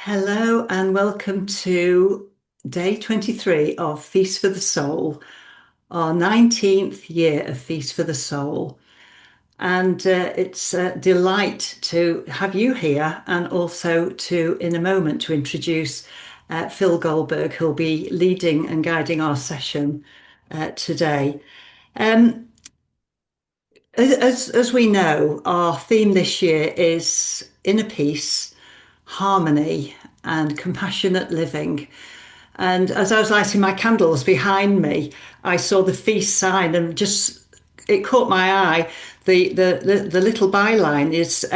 Hello and welcome to day 23 of Feast for the Soul, our 19th year of Feast for the Soul. And it's a delight to have you here and also in a moment, to introduce Phil Goldberg, who'll be leading and guiding our session today. Um, as we know, our theme this year is inner peace, harmony, and compassionate living. And as I was lighting my candles behind me, I saw the feast sign and just it caught my eye. The little byline is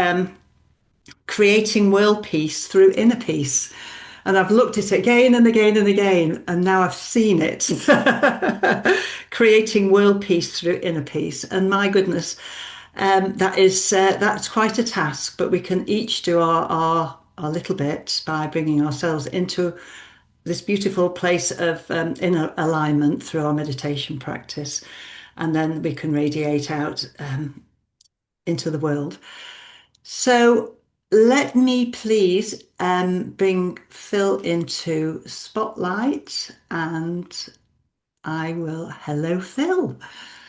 creating world peace through inner peace. And I've looked at it again and again and again, and now I've seen it. Creating world peace through inner peace. And my goodness, that's quite a task, but we can each do our little bit by bringing ourselves into this beautiful place of inner alignment through our meditation practice. And then we can radiate out into the world. So let me please bring Phil into spotlight and hello, Phil.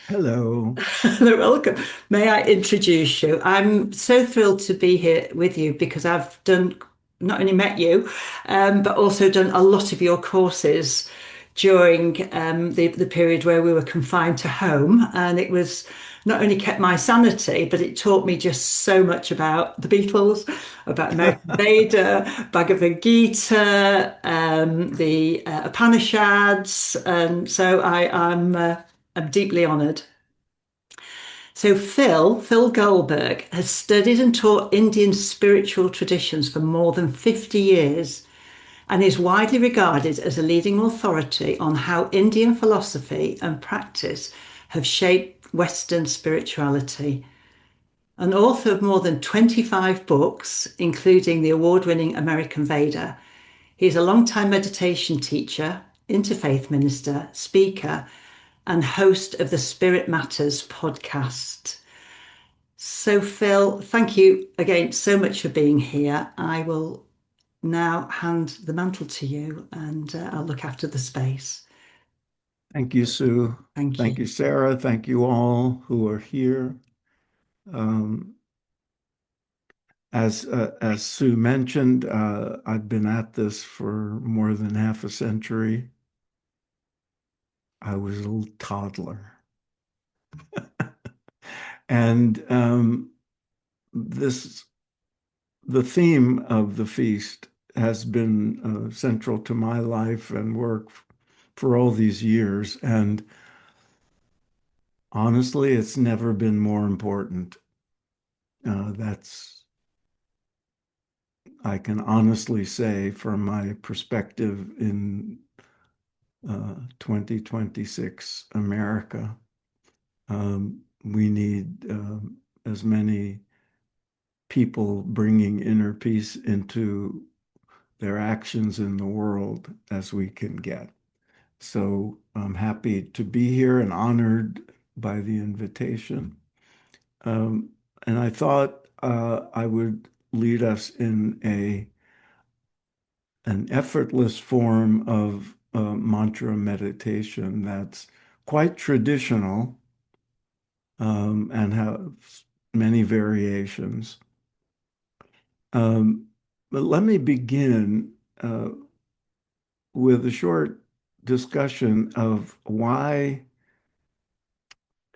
Hello. Welcome. May I introduce you? I'm so thrilled to be here with you because I've done not only met you, but also done a lot of your courses during the period where we were confined to home. And it was not only kept my sanity, but it taught me just so much about the Beatles, about American Veda, Bhagavad Gita, the Upanishads. And so I'm deeply honoured. So Phil Goldberg has studied and taught Indian spiritual traditions for more than 50 years and is widely regarded as a leading authority on how Indian philosophy and practice have shaped Western spirituality. An author of more than 25 books, including the award-winning American Veda, he is a long-time meditation teacher, interfaith minister, speaker, and host of the Spirit Matters podcast. So, Phil, thank you again so much for being here. I will now hand the mantle to you and I'll look after the space. Thank you, Sue. Thank Thank you. you, Sarah. Thank you all who are here. Um, as Sue mentioned, I've been at this for more than half a century. I was a little toddler. And this the theme of the feast has been central to my life and work for all these years. And honestly, it's never been more important. That's I can honestly say from my perspective in 2026 America, we need as many people bringing inner peace into their actions in the world as we can get. So I'm happy to be here and honored by the invitation. Um, and I thought I would lead us in an effortless form of mantra meditation that's quite traditional and has many variations. Um, but let me begin with a short discussion of why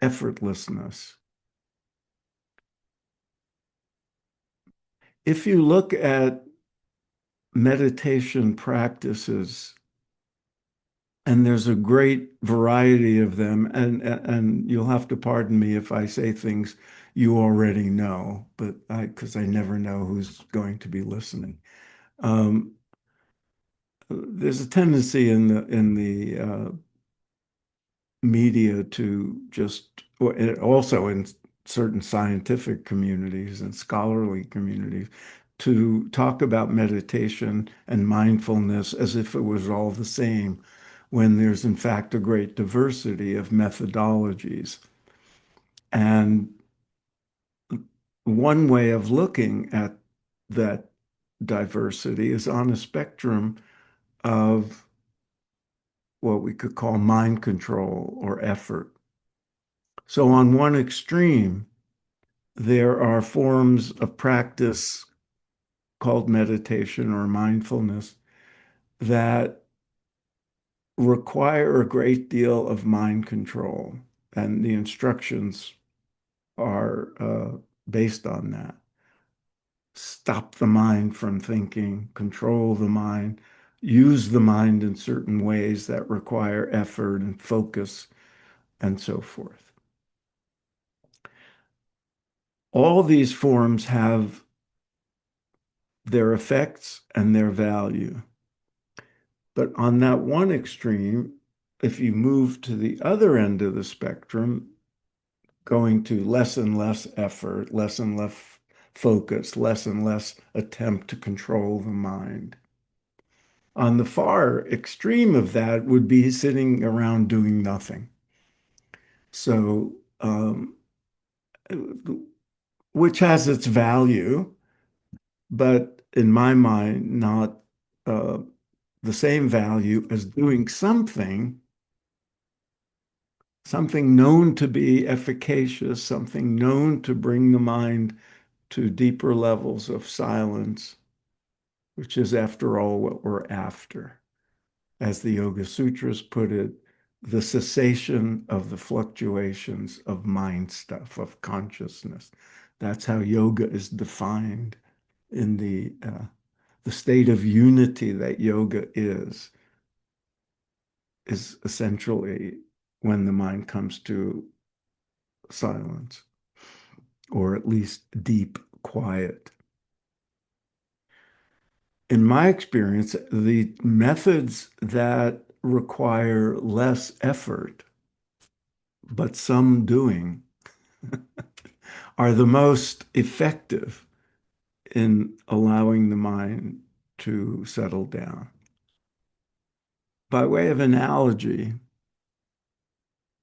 effortlessness. If you look at meditation practices, and there's a great variety of them, and you'll have to pardon me if I say things you already know, but because I never know who's going to be listening. Um, there's a tendency in the media to just, or also in certain scientific communities and scholarly communities, to talk about meditation and mindfulness as if it was all the same, when there's in fact a great diversity of methodologies. And one way of looking at that diversity is on a spectrum of what we could call mind control or effort. So, on one extreme, there are forms of practice called meditation or mindfulness that require a great deal of mind control, and the instructions are based on that. Stop the mind from thinking, control the mind, use the mind in certain ways that require effort and focus, and so forth. All these forms have their effects and their value. But on that one extreme, if you move to the other end of the spectrum, going to less and less effort, less and less focus, less and less attempt to control the mind. On the far extreme of that would be sitting around doing nothing. So, which has its value, but in my mind, not uh, the same value as doing something known to be efficacious, something known to bring the mind to deeper levels of silence, which is, after all, what we're after. As the Yoga Sutras put it, the cessation of the fluctuations of mind stuff, of consciousness. That's how yoga is defined in the state of unity that yoga is essentially when the mind comes to silence, or at least deep quiet. In my experience, the methods that require less effort, but some doing, are the most effective in allowing the mind to settle down. By way of analogy,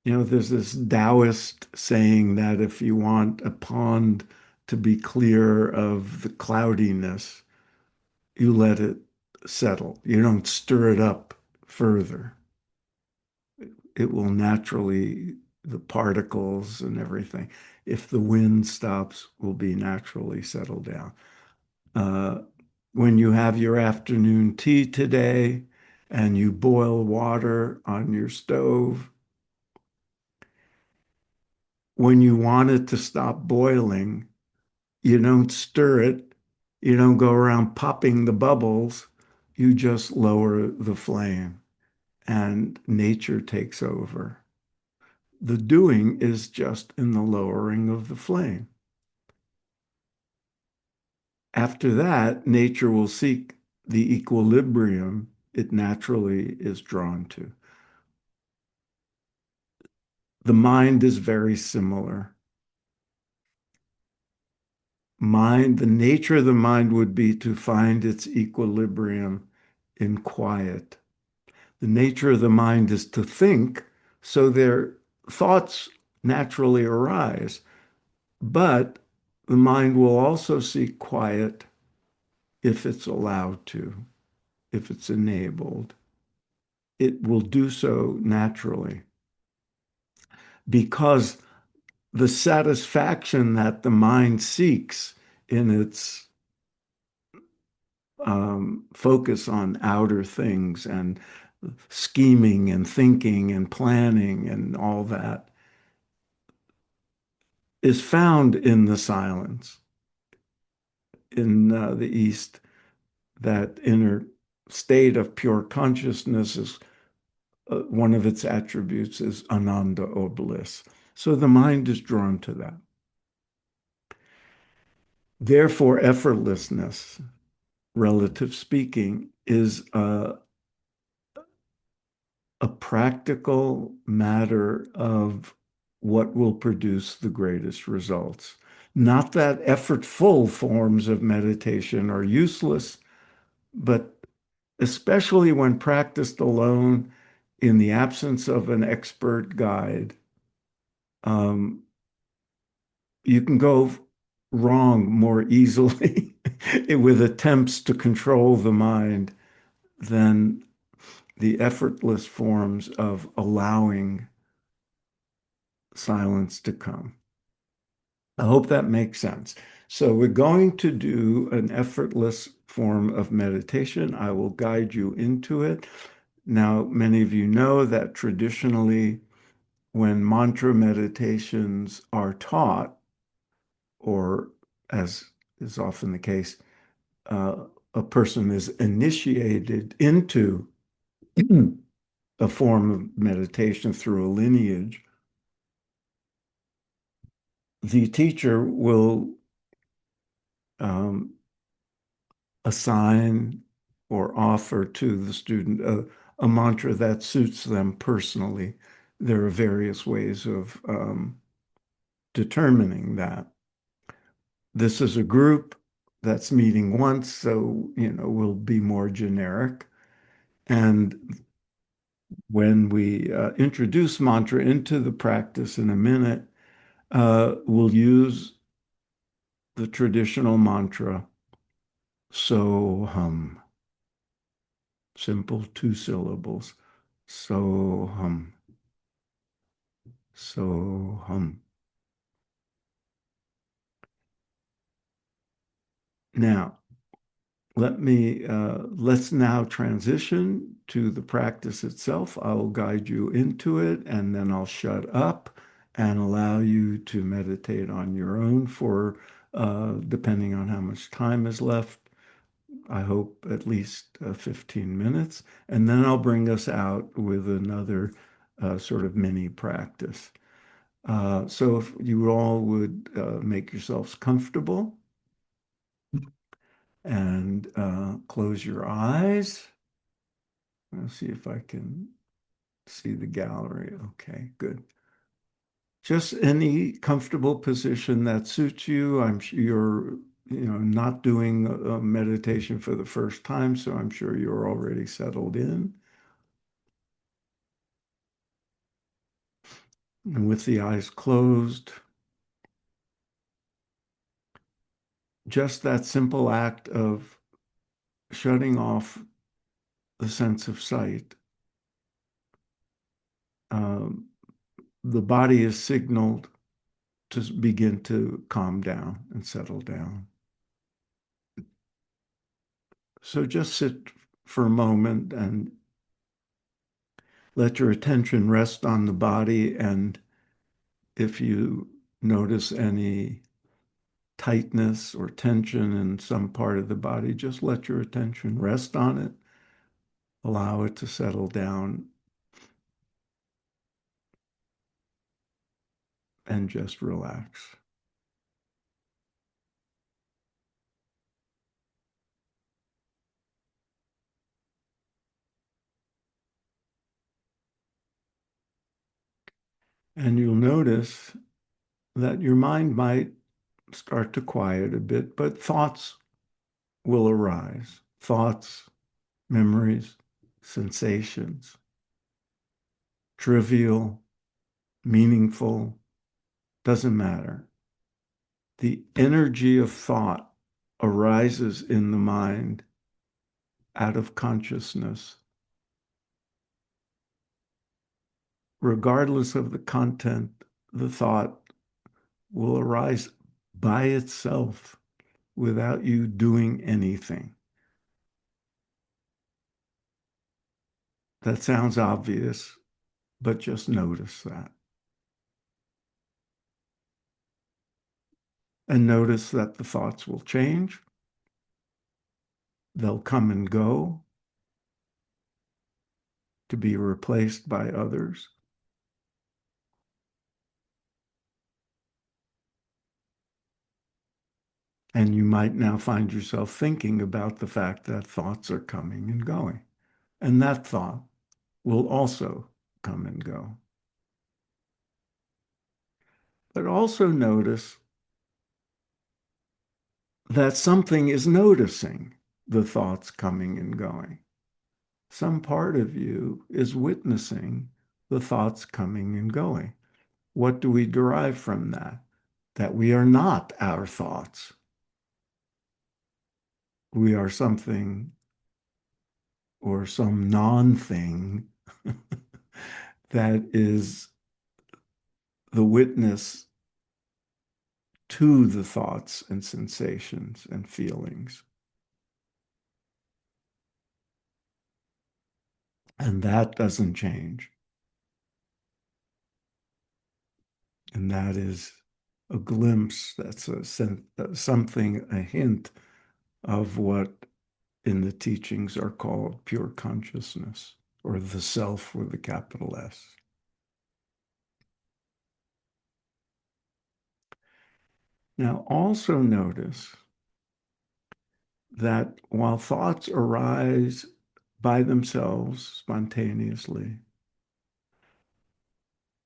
there's this Taoist saying that if you want a pond to be clear of the cloudiness, you let it settle. You don't stir it up further. It will naturally, the particles and everything, if the wind stops, will be naturally settled down. Uh, when you have your afternoon tea today and you boil water on your stove, when you want it to stop boiling, you don't stir it, you don't go around popping the bubbles, you just lower the flame and nature takes over. The doing is just in the lowering of the flame. After that, nature will seek the equilibrium it naturally is drawn to. The mind is very similar. The nature of the mind would be to find its equilibrium in quiet. The nature of the mind is to think, so their thoughts naturally arise, but the mind will also seek quiet if it's allowed to, if it's enabled. It will do so naturally because the satisfaction that the mind seeks in its focus on outer things and scheming and thinking and planning and all that is found in the silence. In the East, that inner state of pure consciousness is one of its attributes is ananda or bliss. So the mind is drawn to that. Therefore, effortlessness, relative speaking, is a practical matter of what will produce the greatest results. Not that effortful forms of meditation are useless, but especially when practiced alone in the absence of an expert guide, um, you can go wrong more easily with attempts to control the mind than the effortless forms of allowing silence to come. I hope that makes sense. So we're going to do an effortless form of meditation. I will guide you into it. Now, many of you know that traditionally, when mantra meditations are taught, or as is often the case, uh, a person is initiated into a form of meditation through a lineage, the teacher will um, assign or offer to the student a mantra that suits them personally. There are various ways of determining that. This is a group that's meeting once, so, we'll be more generic. And when we introduce mantra into the practice in a minute, we'll use the traditional mantra, so hum, simple 2 syllables. So hum, so hum. Now, let's now transition to the practice itself. I'll guide you into it, and then I'll shut up and allow you to meditate on your own for, depending on how much time is left, I hope at least 15 minutes. And then I'll bring us out with another sort of mini practice. So if you all would make yourselves comfortable and close your eyes. I'll see if I can see the gallery. Okay, good. Just any comfortable position that suits you. I'm sure you're, not doing a meditation for the first time, so I'm sure you're already settled in. And with the eyes closed, just that simple act of shutting off the sense of sight. Um, the body is signaled to begin to calm down and settle down. So just sit for a moment and let your attention rest on the body. And if you notice any tightness or tension in some part of the body, just let your attention rest on it. Allow it to settle down and just relax. And you'll notice that your mind might start to quiet a bit, but thoughts will arise. Thoughts, memories, sensations, trivial, meaningful, doesn't matter. The energy of thought arises in the mind out of consciousness, regardless of the content. The thought will arise by itself without you doing anything. That sounds obvious, but just notice that. And notice that the thoughts will change. They'll come and go to be replaced by others. And you might now find yourself thinking about the fact that thoughts are coming and going. And that thought will also come and go. But also notice that something is noticing the thoughts coming and going. Some part of you is witnessing the thoughts coming and going. What do we derive from that? that we are not our thoughts. We are something or some non-thing that is the witness to the thoughts and sensations and feelings. And that doesn't change. And that is a glimpse, that's something, a hint of what in the teachings are called pure consciousness, or the self with a capital S. Now, also notice that while thoughts arise by themselves spontaneously,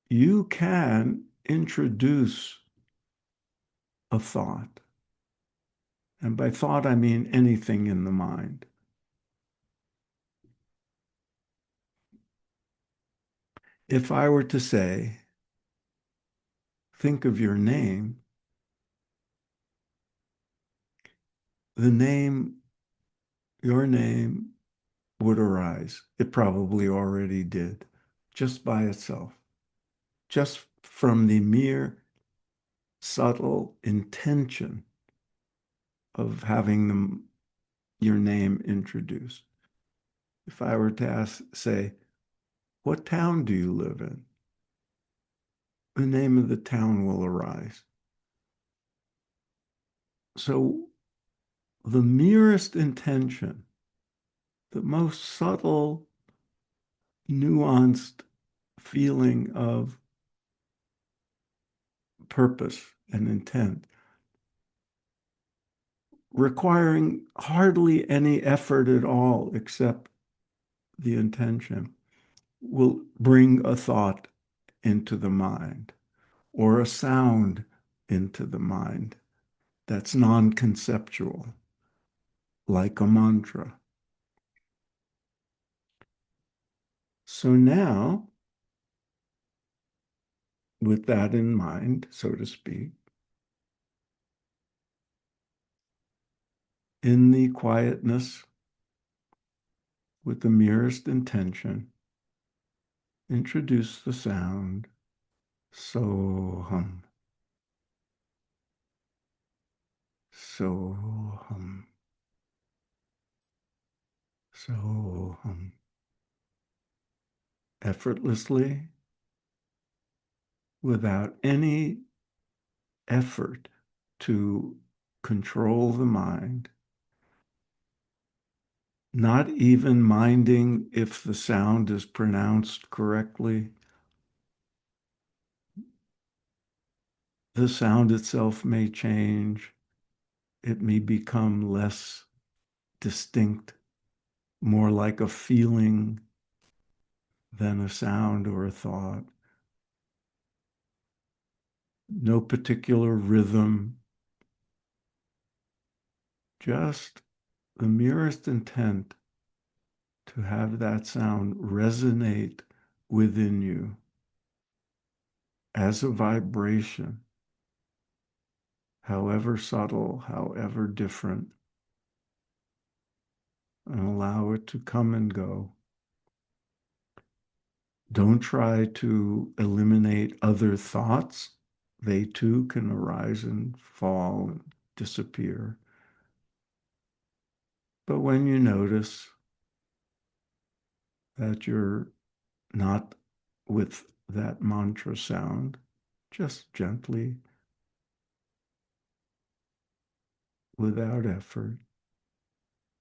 you can introduce a thought. And by thought, I mean anything in the mind. If I were to say, think of your name, the name, your name would arise. It probably already did, just by itself, just from the mere subtle intention of having your name introduced. If I were to say, what town do you live in? The name of the town will arise. So the merest intention, the most subtle, nuanced feeling of purpose and intent, requiring hardly any effort at all except the intention, will bring a thought into the mind or a sound into the mind that's non-conceptual, like a mantra. So now, with that in mind, so to speak, in the quietness, with the merest intention, introduce the sound so hum, so effortlessly, without any effort to control the mind, not even minding if the sound is pronounced correctly. The sound itself may change. It may become less distinct, more like a feeling than a sound or a thought. No particular rhythm, just the merest intent to have that sound resonate within you as a vibration, however subtle, however different, and allow it to come and go. Don't try to eliminate other thoughts. They too can arise and fall and disappear. But when you notice that you're not with that mantra sound, just gently, without effort,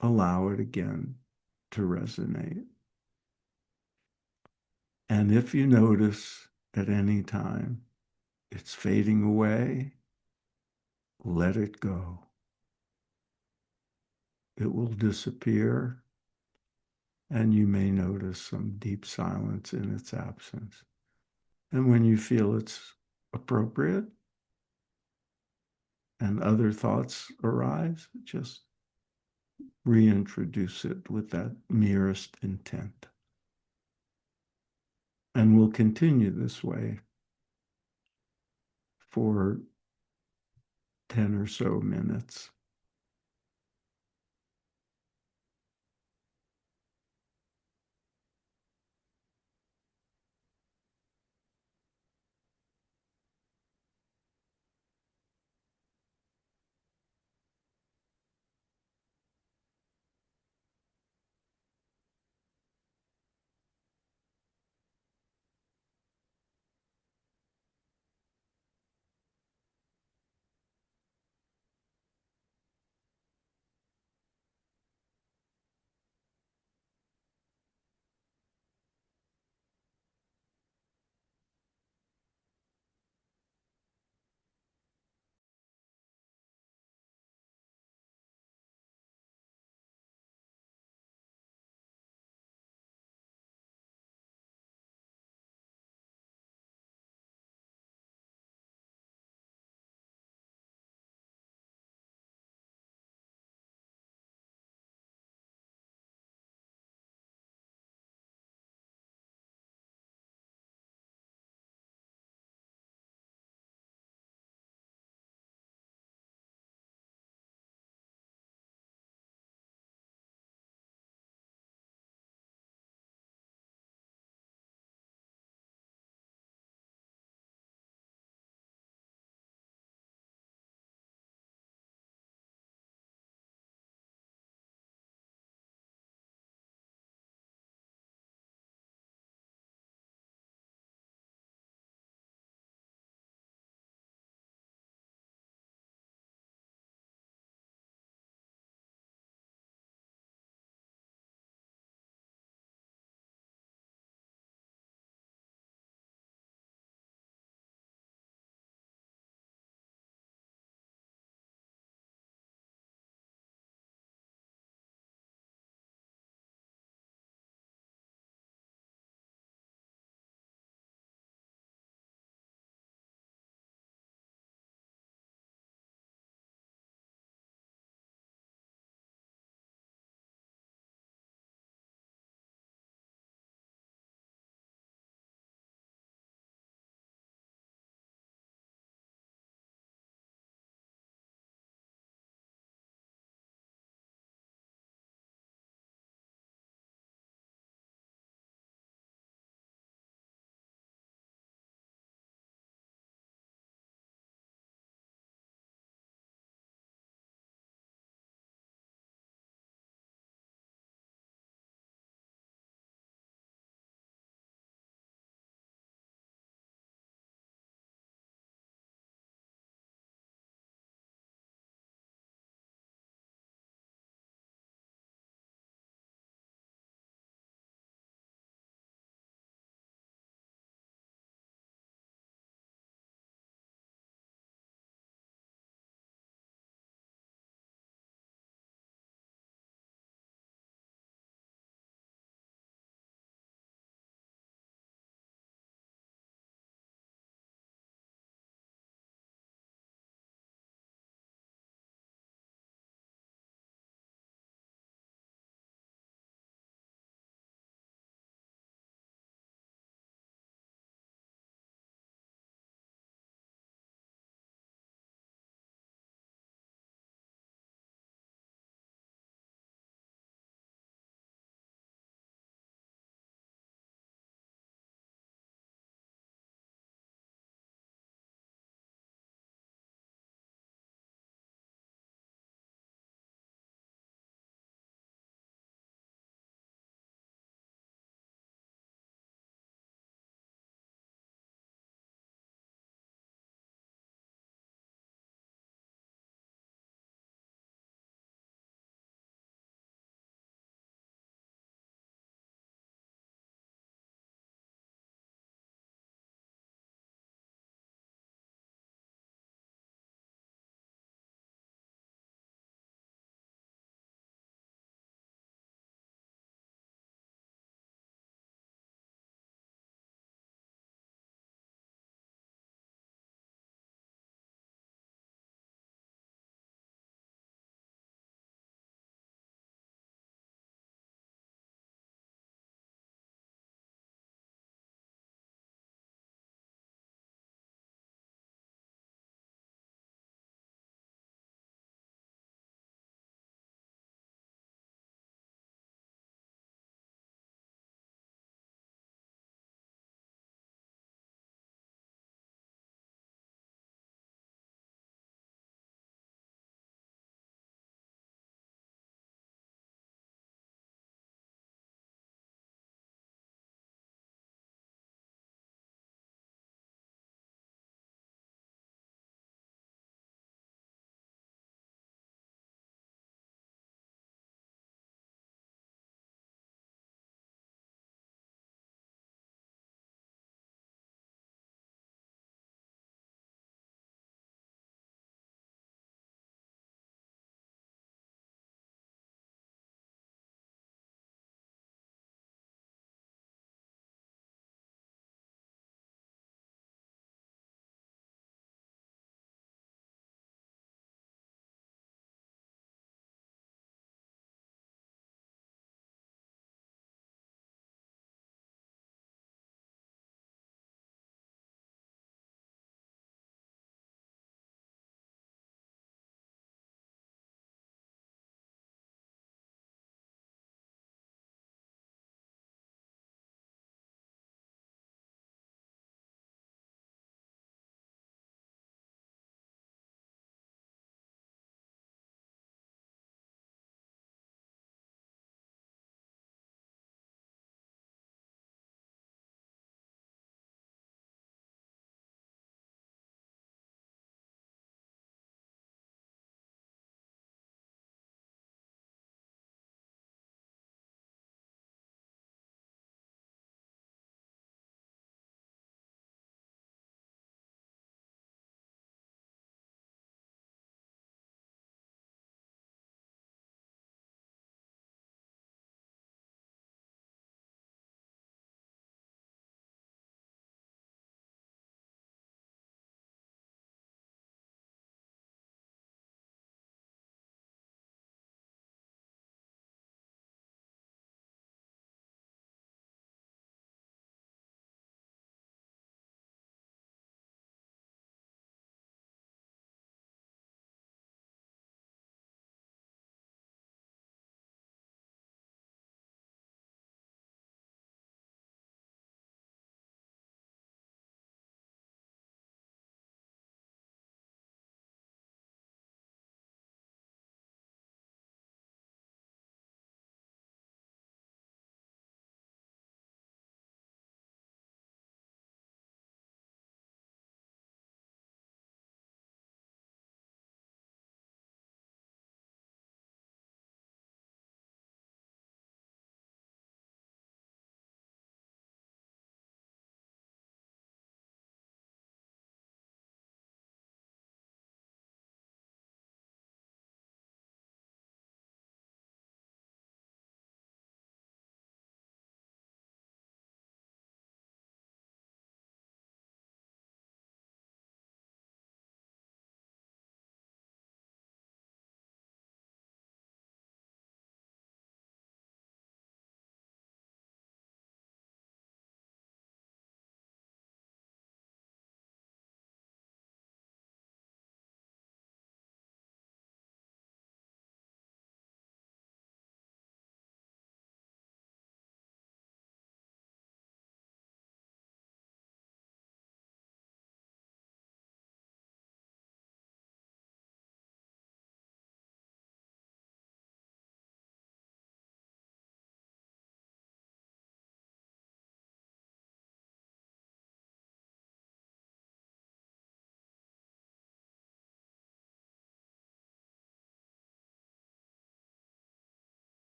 allow it again to resonate. And if you notice at any time it's fading away, let it go. It will disappear, and you may notice some deep silence in its absence. And when you feel it's appropriate and other thoughts arise, just reintroduce it with that merest intent. And we'll continue this way for 10 or so minutes.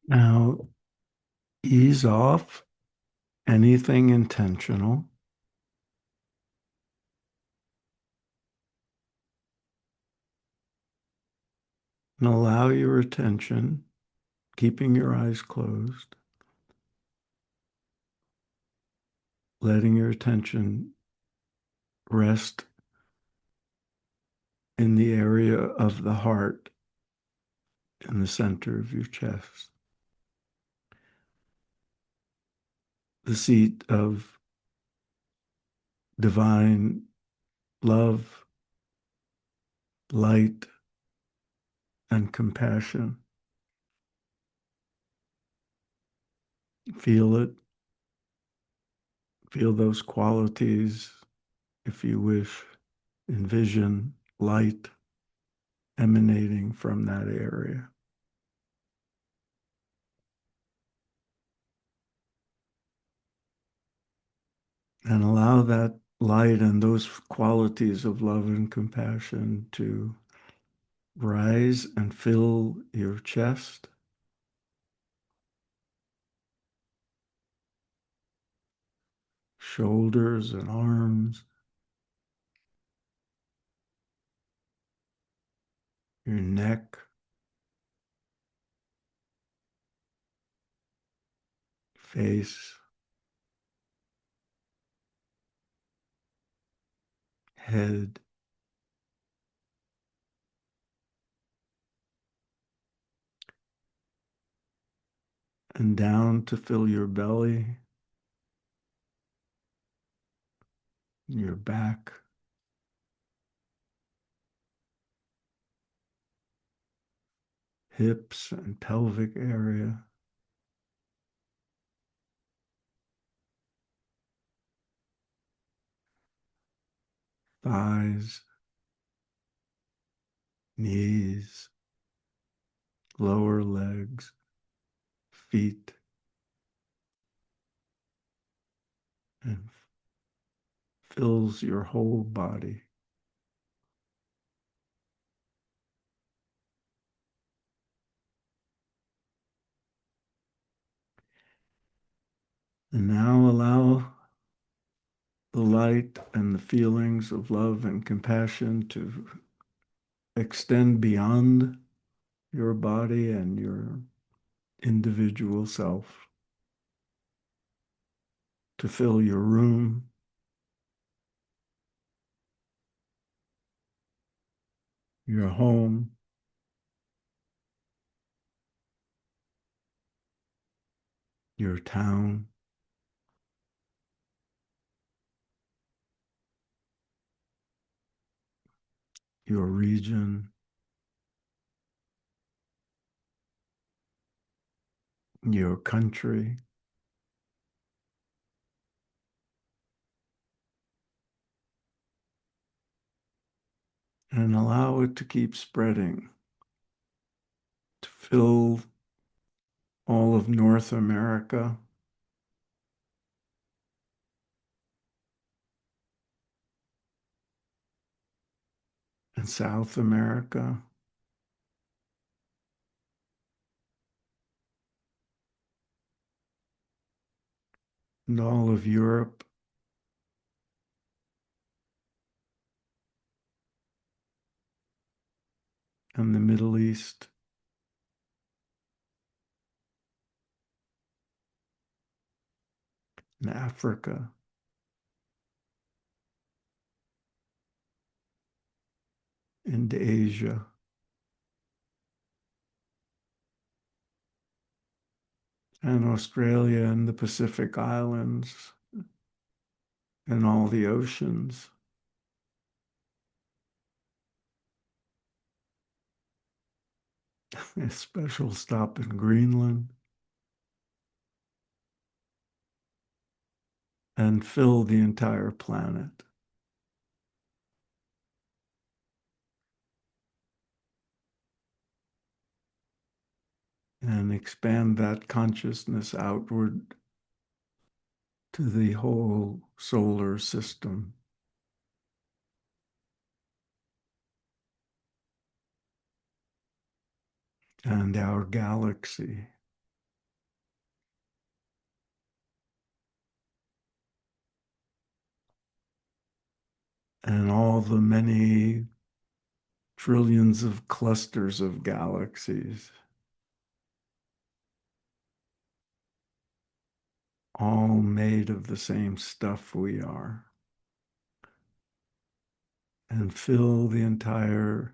Now, ease off anything intentional and allow your attention, keeping your eyes closed, letting your attention rest in the area of the heart in the center of your chest, the seat of divine love, light, and compassion. Feel it, feel those qualities, if you wish, envision light emanating from that area. And allow that light and those qualities of love and compassion to rise and fill your chest, shoulders and arms, your neck, face, head, and down to fill your belly, your back, hips and pelvic area, thighs, knees, lower legs, feet, and fills your whole body. And now allow the light and the feelings of love and compassion to extend beyond your body and your individual self, to fill your room, your home, your town, your region, your country, and allow it to keep spreading, to fill all of North America and South America and all of Europe and the Middle East and Africa and Asia and Australia and the Pacific Islands and all the oceans. A special stop in Greenland, and fill the entire planet. And expand that consciousness outward to the whole solar system and our galaxy. and all the many trillions of clusters of galaxies, all made of the same stuff we are, and fill the entire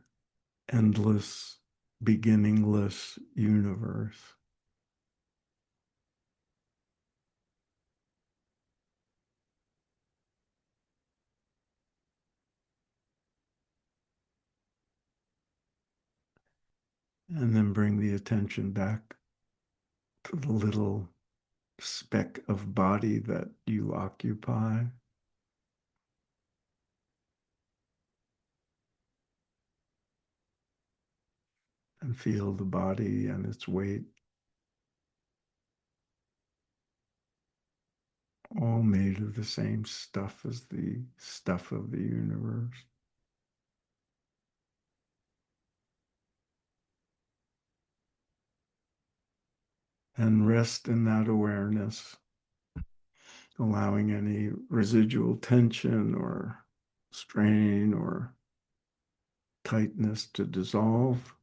endless, beginningless universe. And then bring the attention back to the little speck of body that you occupy. And feel the body and its weight, all made of the same stuff as the stuff of the universe. And rest in that awareness, allowing any residual tension or strain or tightness to dissolve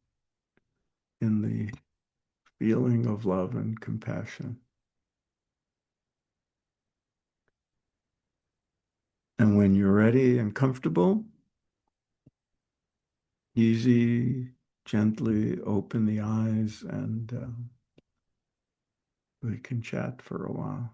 in the feeling of love and compassion. And when you're ready and comfortable, easy, gently open the eyes and we can chat for a while.